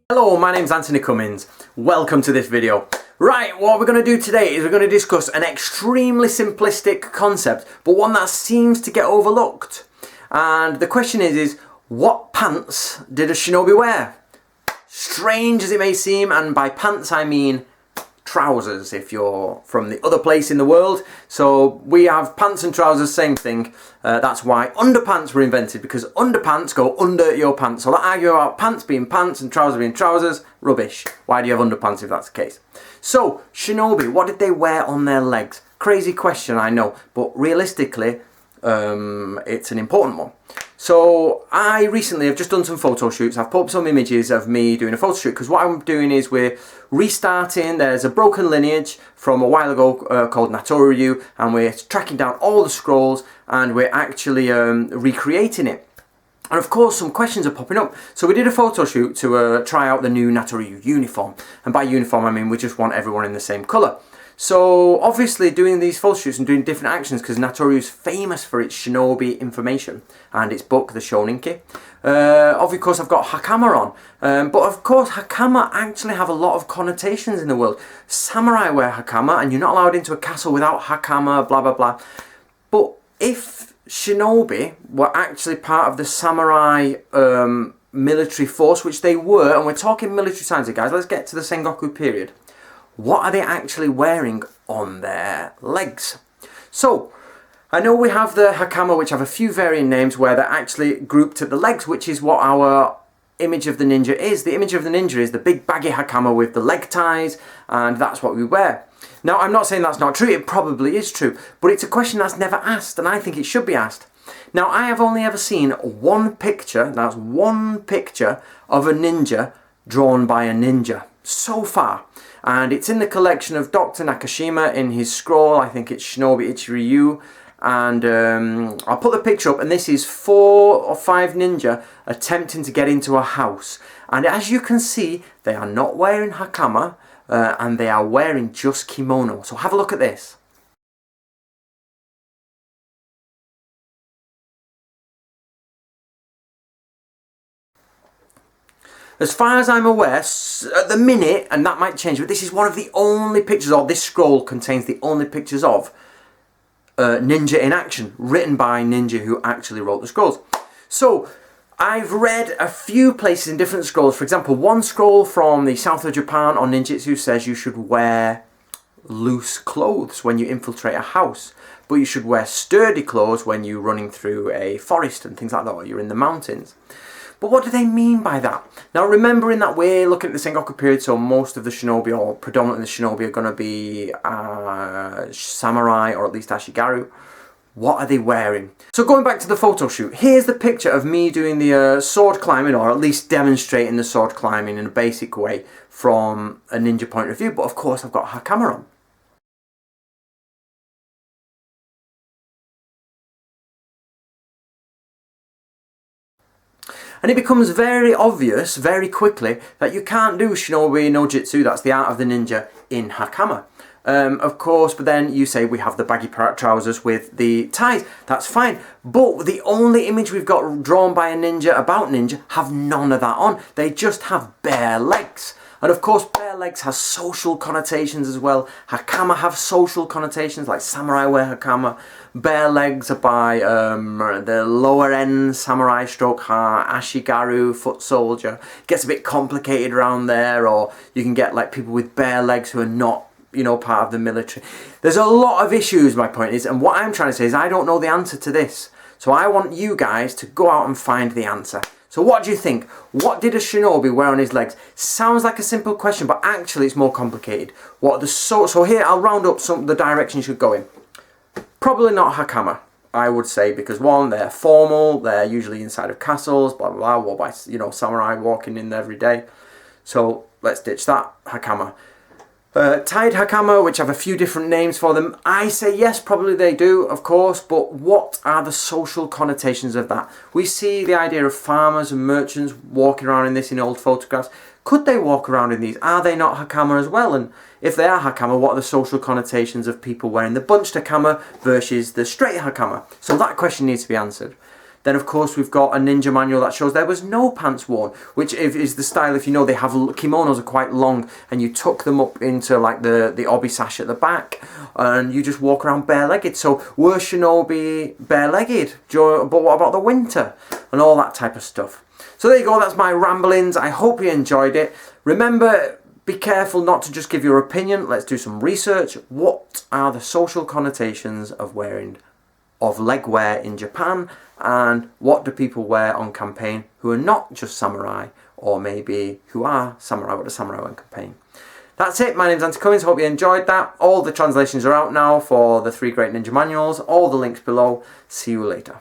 Hello, my name's Anthony Cummins. Welcome to this video. Right, what we're going to do today is we're going to discuss an extremely simplistic concept, but one that seems to get overlooked. And the question is what pants did a shinobi wear? Strange as it may seem, and by pants I mean trousers if you're from the other place in the world. So we have pants and trousers, same thing. That's why underpants were invented, because underpants go under your pants. So that argue about pants being pants and trousers being trousers, rubbish. Why do you have underpants if that's the case? So shinobi, what did they wear on their legs? Crazy question, I know, but realistically it's an important one. So I recently have just done some photo shoots. I've put up some images of me doing a photo shoot, because what I'm doing is we're restarting. There's a broken lineage from a while ago called Natori Ryu, and we're tracking down all the scrolls and we're actually recreating it. And of course some questions are popping up. So we did a photo shoot to try out the new Natori Ryu uniform, and by uniform I mean we just want everyone in the same colour. So obviously doing these photo shoots and doing different actions, because Natori is famous for its shinobi information and its book, the Shoninki. Of course I've got hakama on, but of course hakama actually have a lot of connotations in the world. Samurai wear hakama, and you're not allowed into a castle without hakama, blah blah blah. But if shinobi were actually part of the samurai military force, which they were, and we're talking military science here, guys, let's get to the Sengoku period. What are they actually wearing on their legs? So, I know we have the hakama, which have a few varying names, where they're actually grouped at the legs, which is what our image of the ninja is. The image of the ninja is the big baggy hakama with the leg ties, and that's what we wear. Now, I'm not saying that's not true, it probably is true, but it's a question that's never asked, and I think it should be asked. Now, I have only ever seen one picture, that's one picture, of a ninja drawn by a ninja, so far. And it's in the collection of Dr. Nakashima in his scroll, I think it's Shinobi Ichiryu, and I'll put the picture up, and this is 4 or 5 ninja attempting to get into a house. And as you can see, they are not wearing hakama, and they are wearing just kimono. So have a look at this. As far as I'm aware, at the minute, and that might change, but this is one of the only pictures, or this scroll contains the only pictures of ninja in action, written by ninja who actually wrote the scrolls. So, I've read a few places in different scrolls. For example, one scroll from the south of Japan on ninjutsu says you should wear loose clothes when you infiltrate a house, but you should wear sturdy clothes when you're running through a forest and things like that, or you're in the mountains. But what do they mean by that? Now, remembering that we're looking at the Sengoku period, so most of the shinobi, or predominantly the shinobi, are going to be samurai, or at least ashigaru. What are they wearing? So going back to the photo shoot, here's the picture of me doing the sword climbing, or at least demonstrating the sword climbing in a basic way from a ninja point of view. But of course I've got hakama on. And it becomes very obvious very quickly that you can't do shinobi no jitsu, that's the art of the ninja, in hakama. Of course, but then you say we have the baggy trousers with the ties. That's fine. But the only image we've got drawn by a ninja about ninja have none of that on. They just have bare legs. And of course, bare legs has social connotations as well. Hakama have social connotations, like samurai wear hakama. Bare legs are by the lower end samurai stroke ashigaru, foot soldier. It gets a bit complicated around there, or you can get like people with bare legs who are not, you know, part of the military. There's a lot of issues, my point is, and what I'm trying to say is I don't know the answer to this. So I want you guys to go out and find the answer. So what do you think? What did a shinobi wear on his legs? Sounds like a simple question, but actually it's more complicated. What are the so here I'll round up some of the directions you should go in. Probably not hakama, I would say, because one, they're formal, they're usually inside of castles, blah blah blah, or by, you know, samurai walking in every day. So let's ditch that hakama. Tied hakama, which have a few different names for them. I say yes, probably they do, of course, but what are the social connotations of that? We see the idea of farmers and merchants walking around in this in old photographs. Could they walk around in these? Are they not hakama as well? And if they are hakama, what are the social connotations of people wearing the bunched hakama versus the straight hakama? So that question needs to be answered. Then of course we've got a ninja manual that shows there was no pants worn, which is the style, if you know, they have kimonos are quite long and you tuck them up into like the obi sash at the back and you just walk around bare-legged. So were shinobi bare-legged? But what about the winter? And all that type of stuff. So there you go, that's my ramblings. I hope you enjoyed it. Remember, be careful not to just give your opinion. Let's do some research. What are the social connotations of leg wear in Japan? And what do people wear on campaign who are not just samurai, or maybe who are samurai but are samurai on campaign? That's it. My name's Andy Cummins. Hope you enjoyed that. All the translations are out now for the 3 great ninja manuals. All the links below. See you later.